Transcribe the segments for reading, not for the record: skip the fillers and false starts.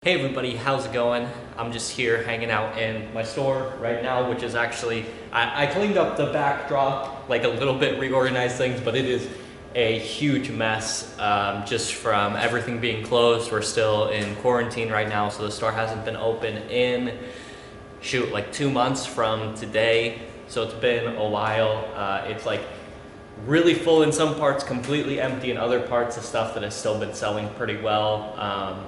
Hey everybody, how's it going? I'm just here hanging out in my store right now, which is actually, I cleaned up the backdrop, like a little bit, reorganized things, but it is a huge mess just from everything being closed. We're still in quarantine right now, so the store hasn't been open in, like 2 months from today. So it's been a while. It's like really full in some parts, completely empty in other parts. The stuff that has still been selling pretty well.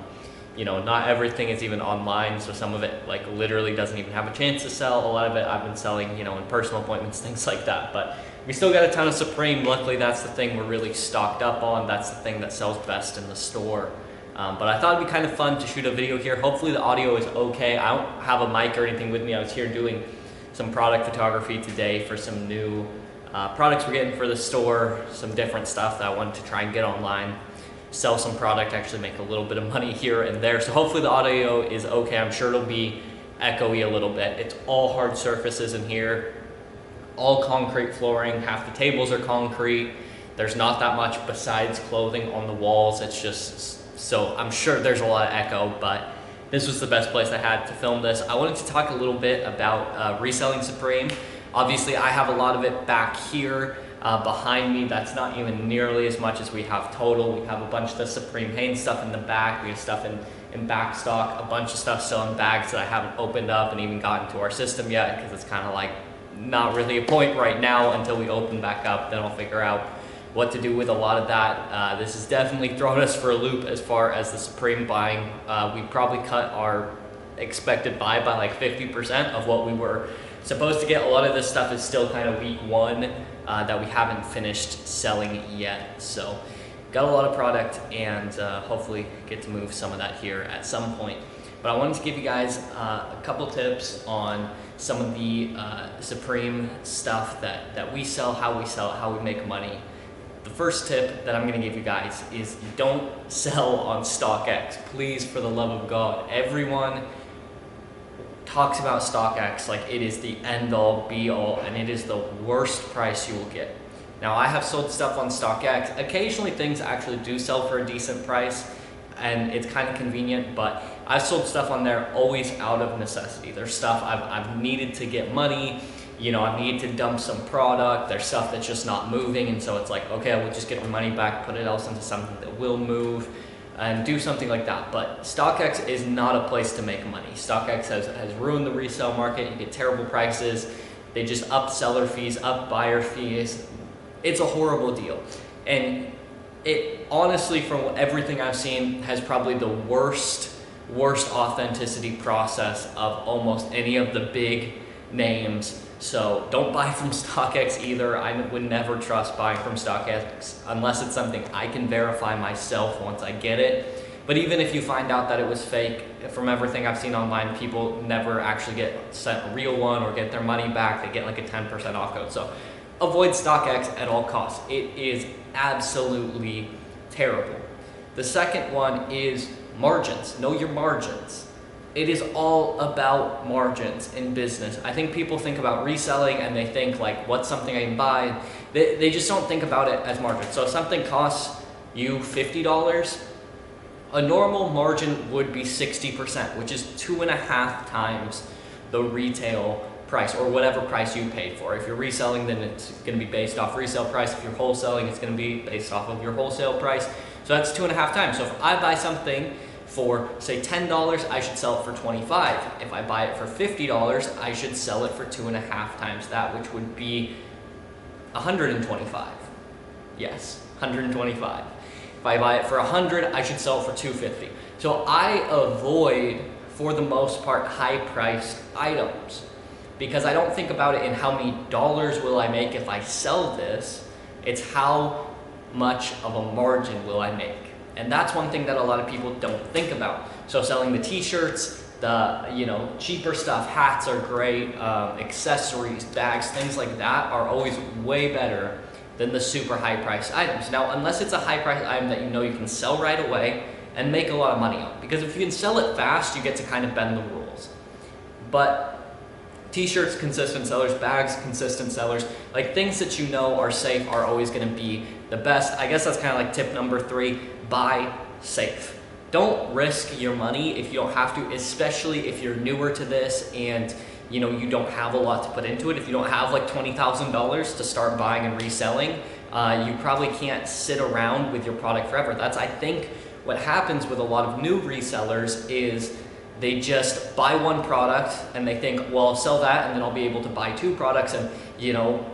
Not everything is even online, so some of it like literally doesn't even have a chance to sell. A lot of it I've been selling, in personal appointments, things like that. But we still got a ton of Supreme. Luckily, that's the thing we're really stocked up on. That's the thing that sells best in the store. But I thought it'd be kind of fun to shoot a video here. Hopefully the audio is okay. I don't have a mic or anything with me. I was here doing some product photography today for some new products we're getting for the store, some different stuff that I wanted to try and get online. Sell some product, actually make a little bit of money here and there. So hopefully the audio is okay. I'm sure it'll be echoey a little bit. It's all hard surfaces in here, all concrete flooring. Half the tables are concrete. There's not that much besides clothing on the walls. It's just, so I'm sure there's a lot of echo, but this was the best place I had to film this. I wanted to talk a little bit about reselling Supreme. Obviously I have a lot of it back here. Behind me, that's not even nearly as much as we have total. We have a bunch of the Supreme Hanes stuff in the back. We have stuff in back stock, a bunch of stuff still in bags that I haven't opened up and even gotten to our system yet, because it's kind of like not really a point right now until we open back up. Then I'll figure out what to do with a lot of that. This has definitely thrown us for a loop as far as the Supreme buying. We probably cut our expected buy by like 50% of what we were supposed to get. A lot of this stuff is still kind of week one that we haven't finished selling yet. So got a lot of product and hopefully get to move some of that here at some point. But I wanted to give you guys a couple tips on some of the Supreme stuff that we sell, how we sell it, how we make money. The first tip that I'm gonna give you guys is don't sell on StockX. Please, for the love of God. Everyone talks about StockX like it is the end all be all, and it is the worst price you will get. Now I have sold stuff on StockX. Occasionally things actually do sell for a decent price and it's kind of convenient, but I've sold stuff on there always out of necessity. There's stuff I've needed to get money, I need to dump some product. There's stuff that's just not moving, and so it's like, okay, I will just get my money back, put it else into something that will move, and do something like that. But StockX is not a place to make money. StockX has ruined the resale market. You get terrible prices. They just up seller fees, up buyer fees. It's a horrible deal. And it honestly, from everything I've seen, has probably the worst authenticity process of almost any of the big names. So don't buy from StockX either. I would never trust buying from StockX unless it's something I can verify myself once I get it. But even if you find out that it was fake, from everything I've seen online, people never actually get sent a real one or get their money back. They get like a 10% off code. So avoid StockX at all costs. It is absolutely terrible. The second one is margins. Know your margins. It is all about margins in business. I think people think about reselling and they think like, what's something I can buy? They just don't think about it as margin. So if something costs you $50, a normal margin would be 60%, which is 2.5 times the retail price or whatever price you paid for. If you're reselling, then it's gonna be based off resale price. If you're wholesaling, it's gonna be based off of your wholesale price. So that's 2.5 times. So if I buy something for say $10, I should sell it for $25. If I buy it for $50, I should sell it for 2.5 times that, which would be 125. Yes, 125. If I buy it for 100, I should sell it for 250. So I avoid, for the most part, high-priced items because I don't think about it in how many dollars will I make if I sell this. It's how much of a margin will I make. And that's one thing that a lot of people don't think about. So selling the t-shirts, the cheaper stuff, hats are great, accessories, bags, things like that are always way better than the super high priced items. Now, unless it's a high priced item that you can sell right away and make a lot of money on. Because if you can sell it fast, you get to kind of bend the rules. But t-shirts, consistent sellers, bags, consistent sellers, like things that are safe are always gonna be the best. I guess that's kind of like tip number 3, buy safe. don't risk your money if you don't have to, especially if you're newer to this and you know you don't have a lot to put into it. If you don't have like $20,000 to start buying and reselling, you probably can't sit around with your product forever. That's, I think, what happens with a lot of new resellers is they just buy one product and they think, well, I'll sell that and then I'll be able to buy 2 products, and you know,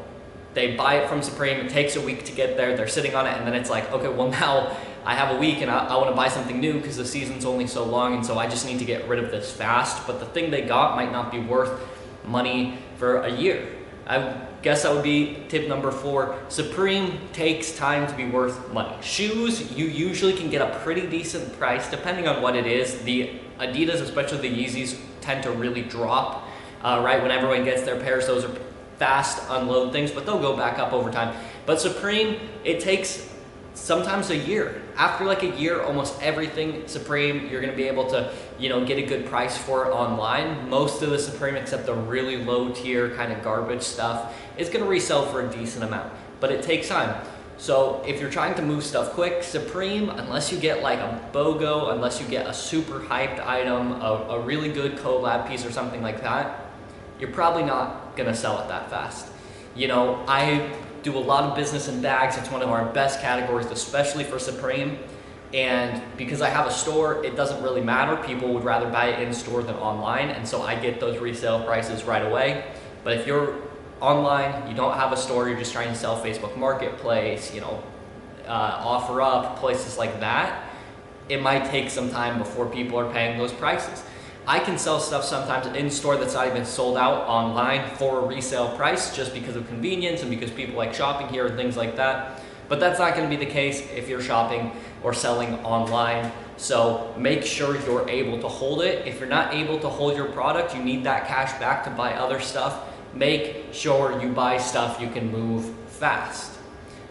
they buy it from Supreme, it takes a week to get there, they're sitting on it, and then it's like, okay, well now I have a week and I want to buy something new because the season's only so long, and so I just need to get rid of this fast. But the thing they got might not be worth money for a year. I guess that would be tip number 4. Supreme takes time to be worth money. Shoes, you usually can get a pretty decent price depending on what it is. The Adidas, especially the Yeezys, tend to really drop right when everyone gets their pairs. Those are fast unload things, but they'll go back up over time. But Supreme, it takes sometimes a year. After like a year, almost everything Supreme, you're gonna be able to, you know, get a good price for it online. Most of the Supreme, except the really low tier kind of garbage stuff, is gonna resell for a decent amount, but it takes time. So if you're trying to move stuff quick, Supreme, unless you get like a BOGO, unless you get a super hyped item, a really good collab piece or something like that, you're probably not gonna sell it that fast. You know, I do a lot of business in bags. It's one of our best categories, especially for Supreme. And because I have a store, it doesn't really matter. People would rather buy it in store than online, and so I get those resale prices right away. But if you're online, you don't have a store, you're just trying to sell Facebook Marketplace, you know, OfferUp, places like that, it might take some time before people are paying those prices. I can sell stuff sometimes in store that's not even sold out online for a resale price just because of convenience and because people like shopping here and things like that. But that's not going to be the case if you're shopping or selling online. So make sure you're able to hold it. If you're not able to hold your product, you need that cash back to buy other stuff. Make sure you buy stuff you can move fast.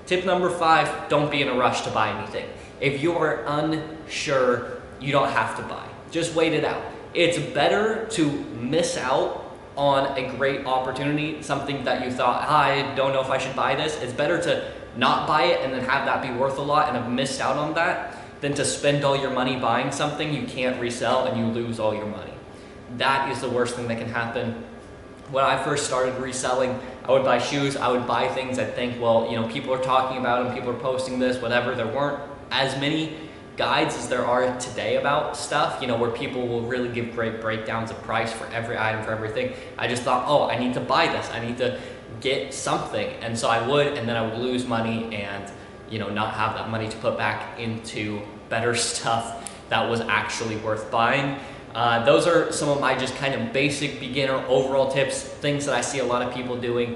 Tip number 5, don't be in a rush to buy anything. If you are unsure, you don't have to buy. Just wait it out. It's better to miss out on a great opportunity, something that you thought, I don't know if I should buy this. It's better to not buy it and then have that be worth a lot and have missed out on that than to spend all your money buying something you can't resell and you lose all your money. That is the worst thing that can happen. When I first started reselling, I would buy shoes, I would buy things I'd think, well, you know, people are talking about them, people are posting this, whatever. There weren't as many guides as there are today about stuff, you know, where people will really give great breakdowns of price for every item, for everything. I just thought, oh, I need to buy this, I need to get something, and so I would, and then I would lose money and, you know, not have that money to put back into better stuff that was actually worth buying. Those are some of my just kind of basic beginner overall tips, things that I see a lot of people doing.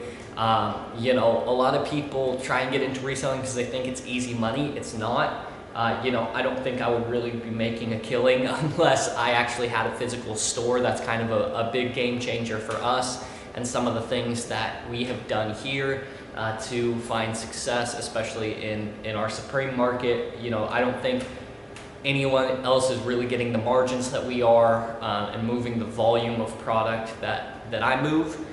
You know, a lot of people try and get into reselling because they think it's easy money. It's not. You know, I don't think I would really be making a killing unless I actually had a physical store. That's kind of a big game changer for us, and some of the things that we have done here to find success, especially in our Supreme market. You know, I don't think anyone else is really getting the margins that we are and moving the volume of product that I move.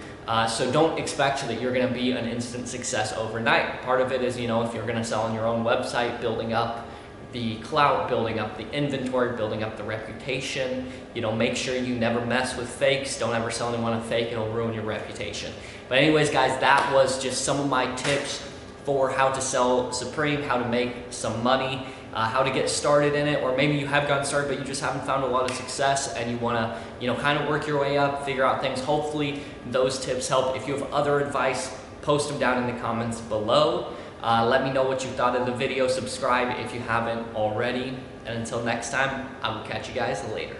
So don't expect that you're going to be an instant success overnight. Part of it is, you know, if you're going to sell on your own website, building up the clout, building up the inventory, building up the reputation. You know, make sure you never mess with fakes. Don't ever sell anyone a fake, it'll ruin your reputation. But anyways, guys, that was just some of my tips for how to sell Supreme, how to make some money, how to get started in it, or maybe you have gotten started but you just haven't found a lot of success and you want to, you know, kind of work your way up, figure out things. Hopefully those tips help. If you have other advice, post them down in the comments below. Let me know what you thought of the video. Subscribe if you haven't already. And until next time, I will catch you guys later.